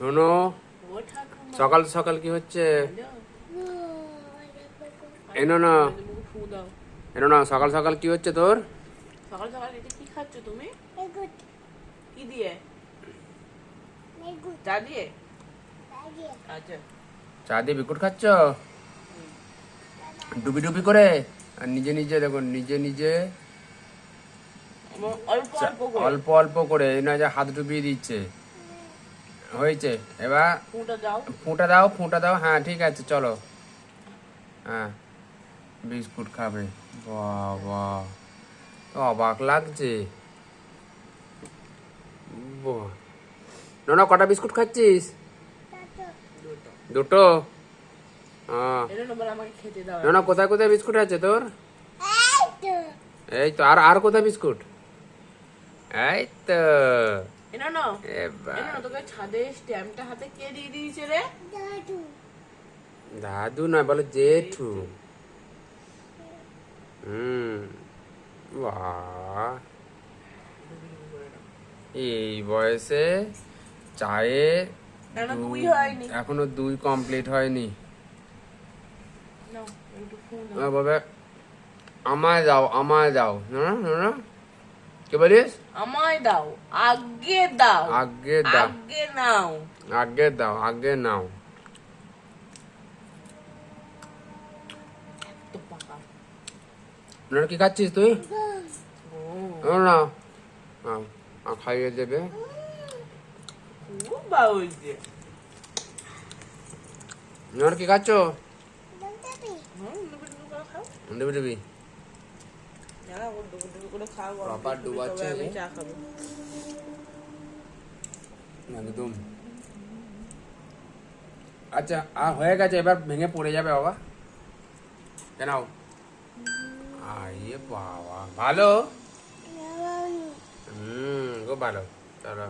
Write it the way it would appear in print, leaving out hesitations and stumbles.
শোনো, সকাল সকাল কি হচ্ছে? এনো না, এনো না, সকাল সকাল কি হচ্ছে তোর? সকাল সকাল এটা কি খাচ্ছ তুমি? কি দিয়ে? চা দিয়ে? আচ্ছা। চা দিয়ে বিস্কুট খাচ্ছ ডুবি ডুবি করে? আর নিজে নিজে দেখো, নিজে নিজে অল্প অল্প করে। অল্প অল্প করে, এই না যে হাত ডুবিয়ে দিচ্ছে। হয়েছে, এবার ফুঁটা দাও। ফুঁটা দাও, ফুঁটা দাও। হ্যাঁ ঠিক আছে, চলো। হ্যাঁ, বিস্কুট খাবে। বাবা, তো অবাক লাগছে। বাহ। না, কটা বিস্কুট খাচ্ছিস? দুটো। এটা নম্বর আমাকে খেতে দাও। না, কোথায় কোথায় বিস্কুট আছে তোর? এই তো, আর কোথায় বিস্কুট? এই তো। এটা না, এবার এটা না, তোকে ছাদে স্ট্যাম্পটা হাতে কে দিয়ে দিয়েছে রে? দাদু না, বলো জেঠু। বাহ, এই বয়সে চায়ে এখনো দুই, 2 হয়নি। এখনো 2 কমপ্লিট হয়নি। নাও, একটু ফুঁ দাও। বাবা, আমায় দাও, আমায় দাও। না, কি বলিস? আমায় দাও, আগে দাও, আগে দাও, আগে নাও। আগে দাও, আগে নাও। তো পাকা। না, কি খাচ্ছিস তুই? ও না, খাইয়ে দেবে। খুব ভালো হয়েছে। না, কি খাচ্ছ? ডুবি ডুবি করে খাও। দেবে দেবি। জানা, ও ডুবি ডুবি করে খাও। প্রপার ডুবাচ্ছে। আমি চা খাবো। একদম। আচ্ছা, হয়ে গেছে, এবার ভেঙে পড়ে যাবে বাবা। কেন? আরে বাবা, ভালো। খুব ভালো। চলো।